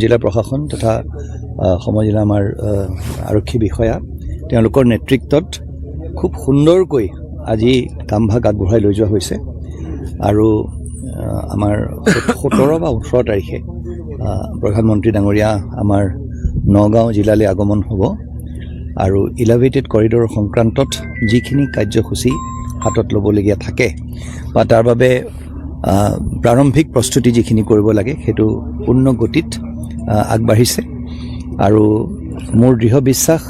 জিলা প্ৰশাসন তথা সময় জিলা আমাৰ আৰক্ষী বিষয়া তেওঁলোকৰ নেতৃত্বত খুব সুন্দৰকৈ আজি কামভাগ আগবঢ়াই লৈ যোৱা হৈছে আৰু আমাৰ 17 বা 18 তাৰিখে প্ৰধানমন্ত্ৰী ডাঙৰীয়া আমাৰ নগাঁও জিলালৈ আগমন হ'ব আৰু ইলেভেটেড কৰিডৰ সংক্ৰান্তত যিখিনি কাৰ্যসূচী হাতত ল'বলগীয়া থাকে বা তাৰ বাবে প্ৰাৰম্ভিক প্ৰস্তুতি যিখিনি কৰিব লাগে সেইটো পূৰ্ণ গতিত আগবাঢ়িছে আৰু মোৰ দৃঢ় বিশ্বাস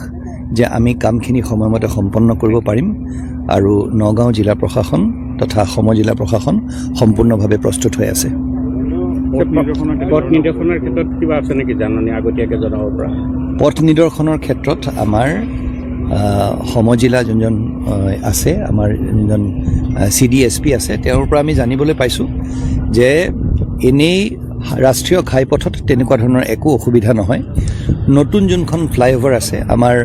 যে আমি কামখিনি সময়মতে সম্পন্ন কৰিব পাৰিম আৰু নগাঁও জিলা প্ৰশাসন তথা সম জিলা প্ৰশাসন সম্পূৰ্ণভাৱে প্ৰস্তুত হৈ আছে। পথ নিৰ্দেশনৰ ক্ষেত্ৰত কিবা আছে নেকি জাননী আগতীয়াকৈ জনাব পৰা? পথ নিৰ্দেশনৰ ক্ষেত্ৰত আমাৰ সম জিলা যোনজন আছে আমাৰ যোনজন CDSP আছে তেওঁৰ পৰা আমি জানিবলৈ পাইছোঁ যে এনেই ৰাষ্ট্ৰীয় ঘাইপথত তেনেকুৱা ধৰণৰ একো অসুবিধা নহয়। নতুন যোনখন ফ্লাইঅভাৰ আছে আমাৰ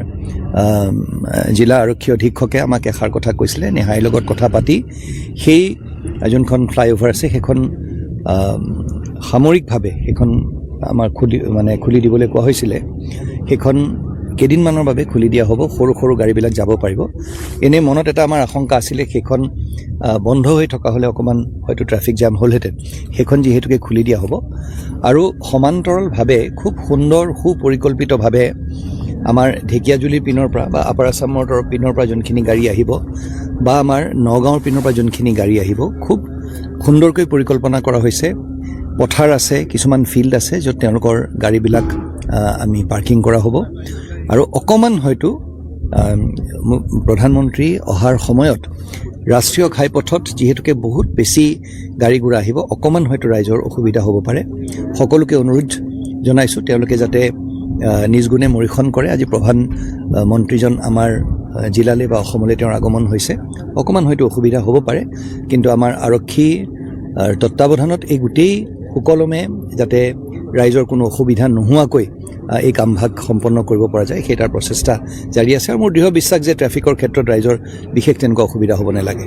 জিলা আৰক্ষী অধীক্ষকে আমাক এষাৰ কথা কৈছিলে, নেহাইৰ লগত কথা পাতি সেই যোনখন ফ্লাইঅভাৰ আছে সেইখন সামৰিকভাৱে সেইখন আমাৰ খুলি দিবলৈ কোৱা হৈছিলে। সেইখন কেইদিনমানৰ বাবে খুলি দিয়া হ'ব, সৰু সৰু গাড়ীবিলাক যাব পাৰিব। এনেই মনত এটা আমাৰ আশংকা আছিলে সেইখন বন্ধ হৈ থকা হ'লে অকণমান হয়তো ট্ৰাফিক জাম হ'লহেঁতেন। সেইখন যিহেতুকে খুলি দিয়া হ'ব আৰু সমান্তৰালভাৱে খুব সুন্দৰ সুপৰিকল্পিতভাৱে আমাৰ ঢেকীয়াজুলিৰ পিনৰ পৰা বা আপাৰ আছামৰ পিনৰ পৰা যোনখিনি গাড়ী আহিব বা আমাৰ নগাঁৱৰ পিনৰ পৰা যোনখিনি গাড়ী আহিব খুব সুন্দৰকৈ পৰিকল্পনা কৰা হৈছে। পথাৰ আছে, কিছুমান ফিল্ড আছে য'ত তেওঁলোকৰ গাড়ীবিলাক আমি পাৰ্কিং কৰা হ'ব আৰু অকণমান হয়তো প্ৰধানমন্ত্ৰী অহাৰ সময়ত ৰাষ্ট্ৰীয় ঘাইপথত যিহেতুকে বহুত বেছি গাড়ী ঘোঁৰা আহিব, অকণমান হয়তো ৰাইজৰ অসুবিধা হ'ব পাৰে। সকলোকে অনুৰোধ জনাইছোঁ তেওঁলোকে যাতে নিজ গুণে মৰীক্ষণ কৰে। আজি প্ৰধানমন্ত্ৰীজন আমাৰ জিলালৈ বা অসমলৈ তেওঁৰ আগমন হৈছে, অকণমান হয়তো অসুবিধা হ'ব পাৰে, কিন্তু আমাৰ আৰক্ষী তত্বাৱধানত এই গোটেই সুকলমে যাতে ৰাইজৰ কোনো অসুবিধা নোহোৱাকৈ এই কামভাগ সম্পন্ন কৰিব পৰা যায় সেই তাৰ প্ৰচেষ্টা জাৰি আছে আৰু মোৰ দৃঢ় বিশ্বাস যে ট্ৰেফিকৰ ক্ষেত্ৰত ৰাইজৰ বিশেষ তেনেকুৱা অসুবিধা হ'ব নালাগে।